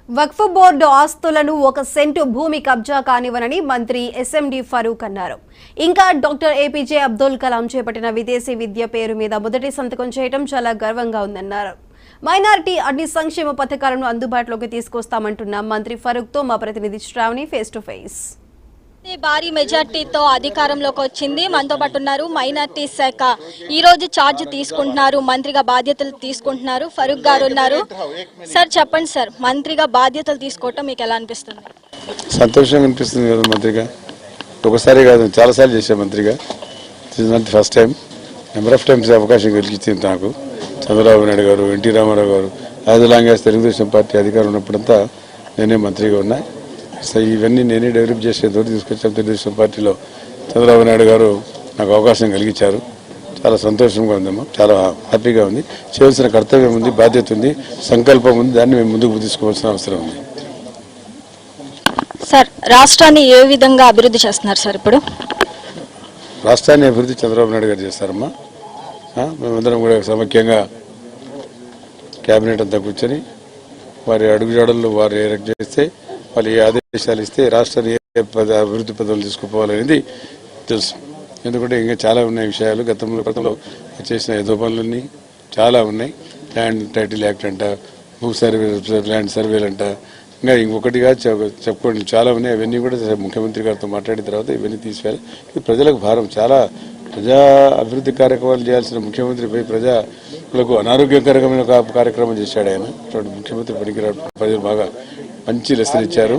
వక్ఫ్ board ఆస్తులను 1 scent భూమి కబ్జా కానివనని మంత్రి ఎస్ఎండి ఫరూక్ అన్నారు. ఇంకా డాక్టర్ ఏపీజే అబ్దుల్ కలాం చేపట్టిన విదేశీ విద్య పేరు మీద మొదటి సంతకం చేయడం చాలా గర్వంగా ఉందన్నారు. మైనారిటీ అన్ని సంక్షేమ పథకాలను అందుబాటులోకి తీసుకొస్తామంటున్న మంత్రి ఫరూక్ తో మా ప్రతినిధి శ్రావణి ఫేస్ టు ఫేస్. భారీ మెజార్టీతో అధికారంలోకి వచ్చింది. మనతో పాటు ఉన్నారు మైనార్టీ శాఖ ఈ రోజు ఛార్జ్ తీసుకుంటున్నారు, మంత్రిగా బాధ్యతలు తీసుకుంటున్నారు ఫరూక్ గారు ఉన్నారు. సార్ చెప్పండి సార్, మంత్రిగా బాధ్యతలు తీసుకోవటం మీకు ఎలా అనిపిస్తుంది? సంతోషంగా అనిపిస్తుంది కదా. మంత్రిగా ఒకసారి కాదు, చాలాసార్లు చేశాను మంత్రిగా. First time, number of times అవకాశం కలిగించింది నాకు. చంద్రబాబు నాయుడు గారు, ఎన్టీ రామారావు గారు, as long as Telugu Desam party అధికారం ఉన్నప్పుడంతా నేనే మంత్రిగా ఉన్నా. సో ఇవన్నీ నేనే డెవలప్ చేసే దూరం తీసుకొచ్చాను. తెలుగుదేశం పార్టీలో చంద్రబాబు నాయుడు గారు నాకు అవకాశం కలిగించారు. చాలా సంతోషంగా ఉందమ్మా, చాలా హ్యాపీగా ఉంది. చేయవలసిన కర్తవ్యం ఉంది, బాధ్యత ఉంది, సంకల్పం ఉంది. దాన్ని మేము ముందుకు తీసుకోవాల్సిన అవసరం ఉంది. సార్, రాష్ట్రాన్ని ఏ విధంగా అభివృద్ధి చేస్తున్నారు సార్? ఇప్పుడు రాష్ట్రాన్ని అభివృద్ధి చంద్రబాబు నాయుడు గారు చేస్తారమ్మా. మేమందరం కూడా సమైక్యంగా క్యాబినెట్ అంతా కూర్చొని వారి అడుగుజాడల్లో వారు ఏ రకం చేస్తే, వాళ్ళు ఏ ఆదేశాలు ఇస్తే రాష్ట్రాన్ని ఏ అభివృద్ధి పదవులు తీసుకుపోవాలనేది తెలుసు. ఎందుకంటే ఇంకా చాలా ఉన్నాయి విషయాలు. గతంలో చేసిన ఏదో పనులన్నీ చాలా ఉన్నాయి. ల్యాండ్ టైటిల్ యాక్ట్ అంట, భూ సర్వే, ల్యాండ్ సర్వేలు అంట, ఇంకా ఇంకొకటిగా చెప్పుకోండి చాలా ఉన్నాయి. అవన్నీ కూడా ముఖ్యమంత్రి గారితో మాట్లాడిన తర్వాత ఇవన్నీ తీసివేయాలి. ఇది ప్రజలకు భారం. చాలా ప్రజా అభివృద్ధి కార్యక్రమాలు చేయాల్సిన ముఖ్యమంత్రిపై ప్రజలకు అనారోగ్యకరమైన కార్యక్రమం చేశాడు ఆయన. ముఖ్యమంత్రి పనికిరాడు. ప్రజలు బాగా మంచి లెసన్ ఇచ్చారు.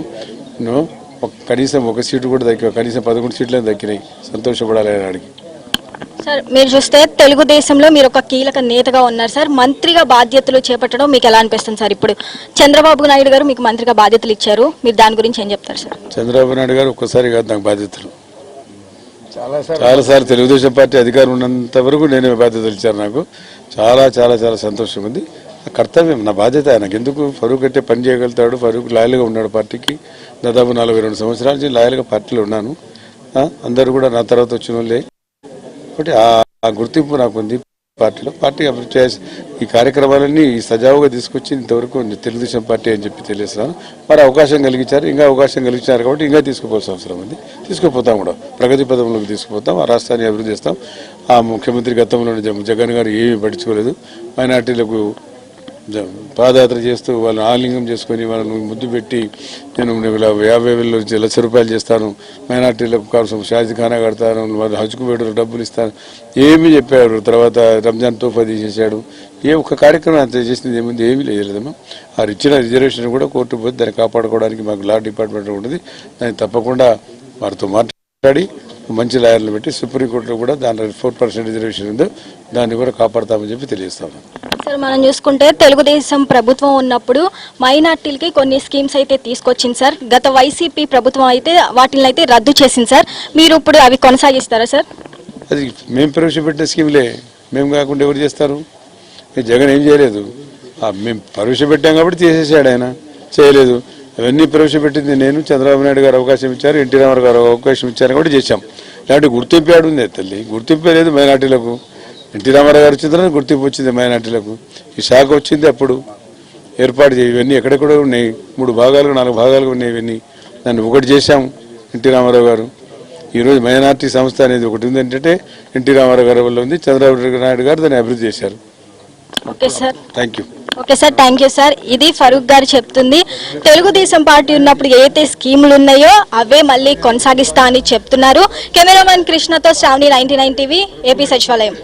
కనీసం 1 సీటు కూడా దక్కి, కనీసం 11 సీట్లే దక్కినాయి. సంతోషపడాలి ఆయనకి. సార్, మీరు చూస్తే తెలుగుదేశంలో మీరు ఒక కీలక నేతగా ఉన్నారు సార్. మంత్రిగా బాధ్యతలు చేపట్టడం మీకు ఎలా అనిపిస్తుంది సార్? ఇప్పుడు చంద్రబాబు నాయుడు గారు మీకు మంత్రిగా బాధ్యతలు ఇచ్చారు, మీరు దాని గురించి ఏం చెప్తారు సార్? చంద్రబాబు నాయుడు గారు ఒక్కసారి కాదు నాకు బాధ్యతలు, చాలాసార్లు తెలుగుదేశం పార్టీ అధికారం ఉన్నంత వరకు నేనే బాధ్యతలు ఇచ్చారు. నాకు చాలా చాలా చాలా సంతోషంగా ఉంది. కర్తవ్యం, నా బాధ్యత. ఆయనకు ఎందుకు ఫరూక్ అంటే పని చేయగలుగుతాడు. ఫరూక్ లాయల్గా ఉన్నాడు పార్టీకి. దాదాపు 42 సంవత్సరాల నుంచి లాయల్గా పార్టీలో ఉన్నాను. అందరూ కూడా నా తర్వాత వచ్చిన వాళ్ళే. కాబట్టి ఆ గుర్తింపు నాకు ఉంది పార్టీలో. పార్టీ అభివృద్ధి చేసి ఈ కార్యక్రమాలన్నీ సజావుగా తీసుకొచ్చి ఇంతవరకు తెలుగుదేశం పార్టీ అని చెప్పి తెలియజేస్తున్నాను. మరి అవకాశం కలిగించారు, ఇంకా అవకాశం కలిగించారు కాబట్టి ఇంకా తీసుకుపోవాల్సిన అవసరం ఉంది. తీసుకుపోతాం కూడా, ప్రగతి పదంలోకి తీసుకుపోతాం. ఆ రాష్ట్రాన్ని అభివృద్ధి చేస్తాం. ఆ ముఖ్యమంత్రి గతంలో జగన్ గారు ఏమీ పట్టించుకోలేదు. మైనార్టీలకు పాదయాత్ర చేస్తూ వాళ్ళని ఆలింగం చేసుకొని వాళ్ళని ముద్దు పెట్టి నేను 50,000 నుంచి ₹1,00,000 చేస్తాను, మైనార్టీలకు కోసం షాజీఖానా కడతాను, వాళ్ళు హజ్కు వేడులు డబ్బులు ఇస్తాను, ఏమీ చెప్పారు. తర్వాత రంజాన్ తోఫా తీసేశాడు. ఏ ఒక్క కార్యక్రమం అంత చేసింది ఏముంది? ఏమీ లేదమ్మా. ఆ ఇచ్చిన రిజర్వేషన్ కూడా కోర్టు పోతే దాన్ని కాపాడుకోవడానికి మాకు లా డిపార్ట్మెంట్ ఉంటుంది. దాన్ని తప్పకుండా వారితో మాట్లాడి మంచి లాయర్లు పెట్టి సుప్రీంకోర్టులో కూడా దాంట్లో 4% రిజర్వేషన్ ఉందో దాన్ని కూడా కాపాడతామని చెప్పి తెలియజేస్తాము. సార్, మనం చూసుకుంటే తెలుగుదేశం ప్రభుత్వం ఉన్నప్పుడు మైనార్టీలకి కొన్ని స్కీమ్స్ అయితే తీసుకొచ్చింది సార్. గత వైసీపీ ప్రభుత్వం అయితే వాటిని అయితే రద్దు చేసింది సార్. మీరు ఇప్పుడు అవి కొనసాగిస్తారా సార్? అది మేము ప్రవేశపెట్టిన స్కీమ్లే. మేము కాకుండా ఎవరు చేస్తారు? జగన్ ఏం చేయలేదు. మేము ప్రవేశపెట్టాం కాబట్టి తీసేసాడు ఆయన, చేయలేదు. అవన్నీ ప్రవేశపెట్టింది నేను. చంద్రబాబు నాయుడు గారు అవకాశం ఇచ్చారు, ఎన్టీ రామారావు గారు అవకాశం ఇచ్చారు కాబట్టి చేశాం. ఇలాంటి గుర్తింపు ఆడుంది తల్లి. గుర్తింపే లేదు మైనార్టీలకు. ఎన్టీ రామారావు గారు వచ్చిన తర్వాత గుర్తింపు వచ్చింది మైనార్టీలకు. ఈ శాఖ వచ్చింది అప్పుడు ఏర్పాటు చేయి. ఇవన్నీ ఎక్కడెక్కడ ఉన్నాయి, 3 భాగాలుగా 4 భాగాలుగా ఉన్నాయి. ఇవన్నీ దాన్ని ఒకటి చేశాం ఎన్టీ రామారావు గారు. ఈరోజు మైనార్టీ సంస్థ అనేది ఒకటి ఉంది. ఏంటంటే ఎన్టీ రామారావు గారి వల్ల ఉంది. చంద్రబాబు నాయుడు గారు దాన్ని అభివృద్ధి చేశారు. Okay sir, thank you. Okay sir, thank you sir. ఇది ఫరూక్ గారు చెప్తుంది. తెలుగుదేశం పార్టీ ఉన్నప్పుడు ఏదైతే స్కీములు ఉన్నాయో అవే మళ్ళీ కొనసాగిస్తా అని చెప్తున్నారు. కెమెరామెన్ కృష్ణతో శ్రావణి, 99 టీవీ, ఏపీ సచివాలయం.